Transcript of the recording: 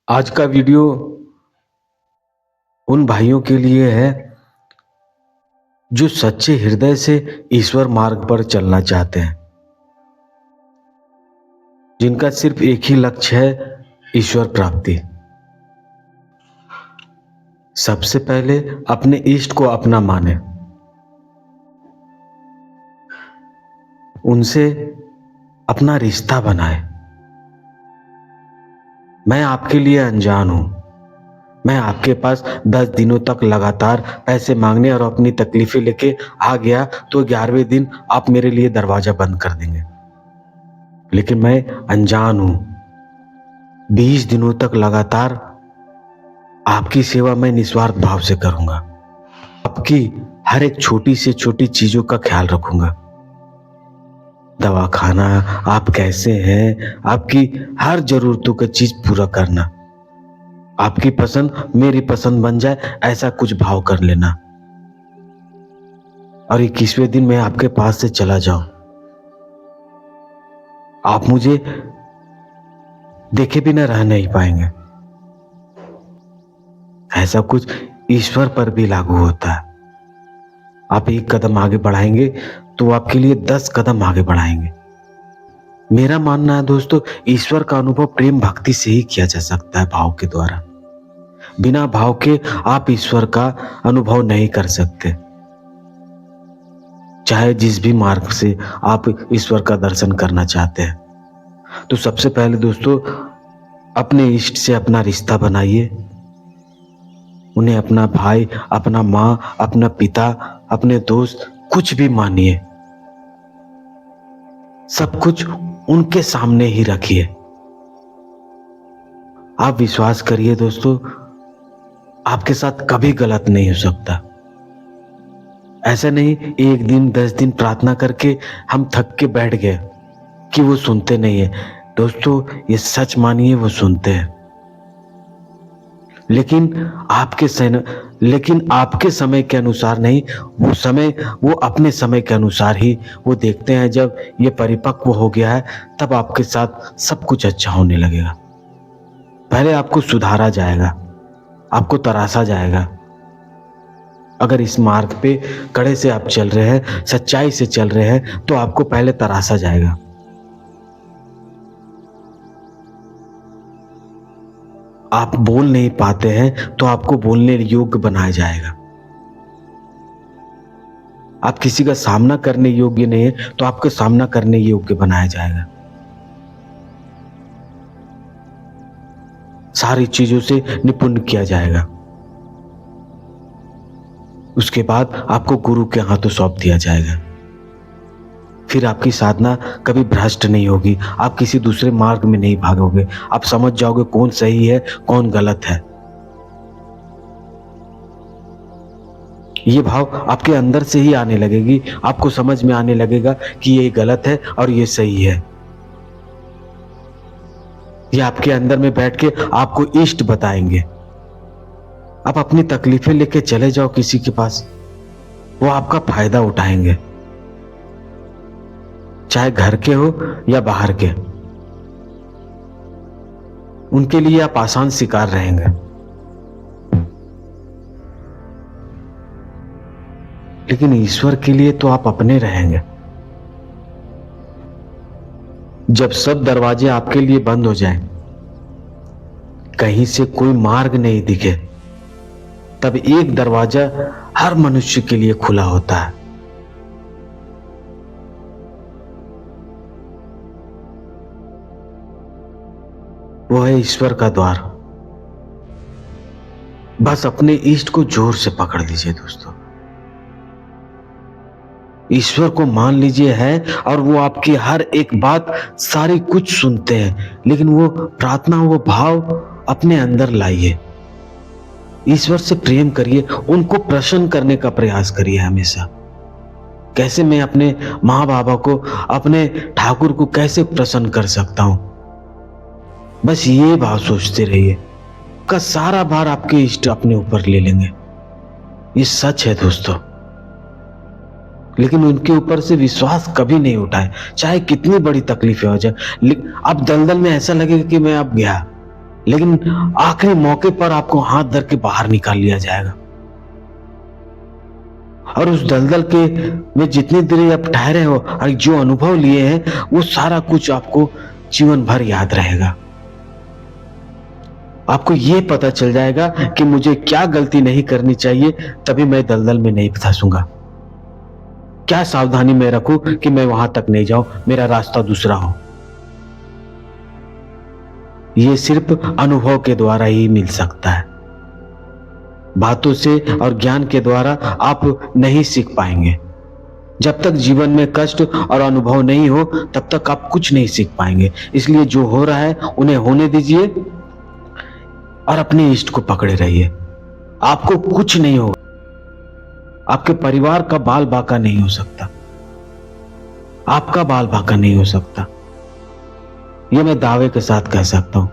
आज का वीडियो उन भाइयों के लिए है जो सच्चे हृदय से ईश्वर मार्ग पर चलना चाहते हैं, जिनका सिर्फ एक ही लक्ष्य है, ईश्वर प्राप्ति। सबसे पहले अपने इष्ट को अपना माने, उनसे अपना रिश्ता बनाए। मैं आपके लिए अनजान हूं। मैं आपके पास 10 दिनों तक लगातार पैसे मांगने और अपनी तकलीफें लेके आ गया तो 11वें दिन आप मेरे लिए दरवाजा बंद कर देंगे। लेकिन मैं अनजान हूं। 20 दिनों तक लगातार आपकी सेवा मैं निस्वार्थ भाव से करूंगा। आपकी हर एक छोटी से छोटी चीजों का ख्याल रखूंगा। दवा खाना, आप कैसे हैं, आपकी हर जरूरतों का चीज पूरा करना। आपकी पसंद मेरी पसंद बन जाए, ऐसा कुछ भाव कर लेना। और 21वें दिन मैं आपके पास से चला जाऊं, आप मुझे देखे बिना रह नहीं पाएंगे। ऐसा कुछ ईश्वर पर भी लागू होता है। आप एक कदम आगे बढ़ाएंगे तो आपके लिए 10 कदम आगे बढ़ाएंगे। मेरा मानना है दोस्तों, ईश्वर का अनुभव प्रेम भक्ति से ही किया जा सकता है, भाव के द्वारा। बिना भाव के आप ईश्वर का अनुभव नहीं कर सकते, चाहे जिस भी मार्ग से आप ईश्वर का दर्शन करना चाहते हैं। तो सबसे पहले दोस्तों, अपने इष्ट से अपना रिश्ता बनाइए। उन्हें अपना भाई, अपना माँ, अपना पिता, अपने दोस्त, कुछ भी मानिए। सब कुछ उनके सामने ही रखिए। आप विश्वास करिए दोस्तों, आपके साथ कभी गलत नहीं हो सकता। ऐसा नहीं 1 दिन 10 दिन प्रार्थना करके हम थक के बैठ गए कि वो सुनते नहीं है। दोस्तों, ये सच मानिए, वो सुनते हैं। लेकिन आपके समय के अनुसार नहीं, वो अपने समय के अनुसार ही वो देखते हैं। जब ये परिपक्व हो गया है तब आपके साथ सब कुछ अच्छा होने लगेगा। पहले आपको सुधारा जाएगा, आपको तराशा जाएगा। अगर इस मार्ग पे कड़े से आप चल रहे हैं, सच्चाई से चल रहे हैं, तो आपको पहले तराशा जाएगा। आप बोल नहीं पाते हैं तो आपको बोलने योग्य बनाया जाएगा। आप किसी का सामना करने योग्य नहीं है तो आपको सामना करने योग्य बनाया जाएगा। सारी चीजों से निपुण किया जाएगा। उसके बाद आपको गुरु के हाथों सौंप दिया जाएगा। फिर आपकी साधना कभी भ्रष्ट नहीं होगी। आप किसी दूसरे मार्ग में नहीं भागोगे। आप समझ जाओगे कौन सही है, कौन गलत है। ये भाव आपके अंदर से ही आने लगेगी। आपको समझ में आने लगेगा कि ये गलत है और ये सही है। ये आपके अंदर में बैठ के आपको इष्ट बताएंगे। आप अपनी तकलीफें लेके चले जाओ किसी के पास, वो आपका फायदा उठाएंगे, चाहे घर के हो या बाहर के। उनके लिए आप आसान शिकार रहेंगे। लेकिन ईश्वर के लिए तो आप अपने रहेंगे। जब सब दरवाजे आपके लिए बंद हो जाएं, कहीं से कोई मार्ग नहीं दिखे, तब एक दरवाजा हर मनुष्य के लिए खुला होता है। वो है ईश्वर का द्वार। बस अपने इष्ट को जोर से पकड़ लीजिए दोस्तों। ईश्वर को मान लीजिए है, और वो आपकी हर एक बात, सारी कुछ सुनते हैं। लेकिन वो प्रार्थना, वो भाव अपने अंदर लाइए। ईश्वर से प्रेम करिए, उनको प्रसन्न करने का प्रयास करिए हमेशा। कैसे मैं अपने माँ बाबा को, अपने ठाकुर को कैसे प्रसन्न कर सकता हूं, बस ये भाव सोचते रहिए। का सारा भार आपके इष्ट अपने ऊपर ले लेंगे। ये सच है दोस्तों। लेकिन उनके ऊपर से विश्वास कभी नहीं उठाए, चाहे कितनी बड़ी तकलीफें हो जाए। अब दलदल में ऐसा लगेगा कि मैं अब गया, लेकिन आखिरी मौके पर आपको हाथ धर के बाहर निकाल लिया जाएगा। और उस दलदल के में जितनी देर आप ठहरे हो और जो अनुभव लिए हैं, वो सारा कुछ आपको जीवन भर याद रहेगा। आपको ये पता चल जाएगा कि मुझे क्या गलती नहीं करनी चाहिए, तभी मैं दलदल में नहीं फंसूंगा। क्या सावधानी मैं रखूं कि मैं वहां तक नहीं जाऊं, मेरा रास्ता दूसरा हो। ये सिर्फ अनुभव के द्वारा ही मिल सकता है। बातों से और ज्ञान के द्वारा आप नहीं सीख पाएंगे। जब तक जीवन में कष्ट और अनुभव नहीं हो, तब तक आप कुछ नहीं सीख पाएंगे। इसलिए जो हो रहा है उन्हें होने दीजिए और अपने इष्ट को पकड़े रहिए। आपको कुछ नहीं होगा। आपके परिवार का बाल बाका नहीं हो सकता, आपका बाल बाका नहीं हो सकता। यह मैं दावे के साथ कह सकता हूं।